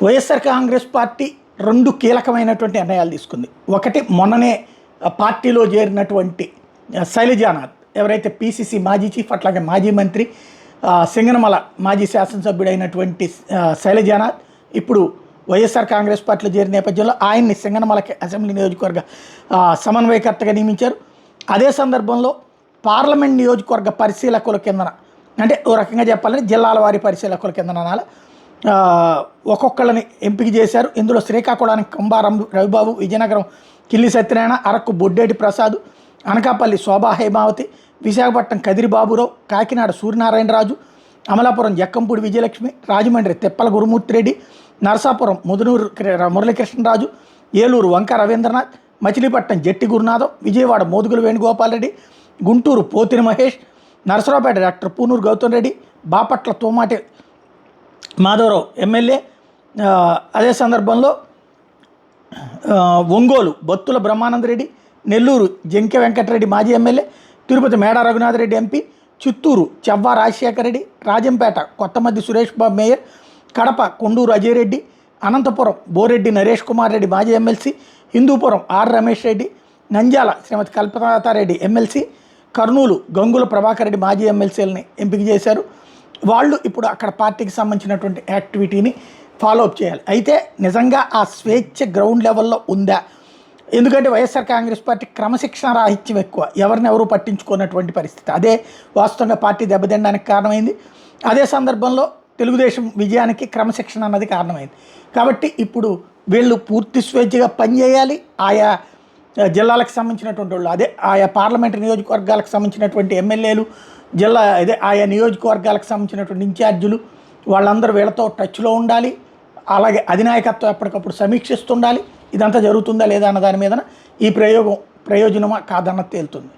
YSR Congress party రెండు కీలకమైనటువంటి నిర్ణయాలు తీసుకుంది. ఒకటి మొన్ననే పార్టీలో చేరినటువంటి శైలజానాథ్, ఎవరైతే పీసీసీ మాజీ చీఫ్ అట్లాగే మాజీ మంత్రి సింగనమల మాజీ శాసనసభ్యుడైనటువంటి శైలజానాథ్ ఇప్పుడు వైఎస్ఆర్ కాంగ్రెస్ పార్టీలో చేరిన నేపథ్యంలో ఆయన్ని సింగనమలకి అసెంబ్లీ నియోజకవర్గ సమన్వయకర్తగా నియమించారు. అదే సందర్భంలో పార్లమెంట్ నియోజకవర్గ పరిశీలకుల కిందన, అంటే ఓ రకంగా చెప్పాలంటే జిల్లాల వారి పరిశీలకుల కిందన ఒక్కొక్కళ్ళని ఎంపిక చేశారు. ఇందులో శ్రీకాకుళానికి కంబారం రవిబాబు, విజయనగరం కిల్లి సత్యనారాయణ, అరకు బొడ్డేటి ప్రసాద్, అనకాపల్లి శోభా హేమావతి, విశాఖపట్నం కదిరి బాబురావు, కాకినాడ సూర్యనారాయణరాజు, అమలాపురం జక్కంపూడి విజయలక్ష్మి, రాజమండ్రి తిప్పల గురుమూర్తిరెడ్డి, నరసాపురం ముదునూరు మురళీకృష్ణరాజు, ఏలూరు వంక రవీంద్రనాథ్, మచిలీపట్నం జట్టి గురునాథం, విజయవాడ మోదుగుల వేణుగోపాల్ రెడ్డి, గుంటూరు పోతిని మహేష్, నరసరావుపేట డాక్టర్ పూనూరు గౌతమ్ రెడ్డి, బాపట్ల తోమాటి మాధవరావు ఎమ్మెల్యే. అదే సందర్భంలో ఒంగోలు బత్తుల బ్రహ్మానందరెడ్డి, నెల్లూరు జంకె వెంకటరెడ్డి మాజీ MLA, Tirupati Meda Raghunatha Reddy MP, Chittoor Chevva Rajasekhara Reddy, Rajampet Kothamaddi Suresh Babu mayor, Kadapa Konduru Ajay Reddy, Anantapur Boreddy Naresh Kumar Reddy మాజీ MLC, Hindupur R Ramesh Reddy, Nandyal Shrimati Kalpatha Reddy MLC, Kurnool Gangula Prabhakar Reddy మాజీ ఎమ్మెల్సీలని ఎంపిక చేశారు. వాళ్ళు ఇప్పుడు అక్కడ పార్టీకి సంబంధించినటువంటి యాక్టివిటీని ఫాలోఅప్ చేయాలి. అయితే నిజంగా ఆ స్వేచ్ఛ గ్రౌండ్ లెవెల్లో ఉందా? ఎందుకంటే వైఎస్ఆర్ కాంగ్రెస్ పార్టీ క్రమశిక్షణ రాహిత్యం ఎక్కువ, ఎవరు పట్టించుకున్నటువంటి పరిస్థితి. అదే వాస్తవంగా పార్టీ దెబ్బతినడానికి కారణమైంది. అదే సందర్భంలో తెలుగుదేశం విజయానికి క్రమశిక్షణ అన్నది కారణమైంది. కాబట్టి ఇప్పుడు వీళ్ళు పూర్తి స్వేచ్ఛగా పనిచేయాలి. ఆయా జిల్లాలకు సంబంధించినటువంటి వాళ్ళు, అదే ఆయా పార్లమెంటు నియోజకవర్గాలకు సంబంధించినటువంటి ఎమ్మెల్యేలు, ఆయా నియోజకవర్గాలకు సంబంధించినటువంటి ఇన్ఛార్జీలు, వాళ్ళందరూ వీళ్ళతో టచ్లో ఉండాలి. అలాగే అధినాయకత్వం ఎప్పటికప్పుడు సమీక్షిస్తుండాలి. ఇదంతా జరుగుతుందా లేదా అన్న దాని మీద ఈ ప్రయోజనమా కాదన్నది తేలుతుంది.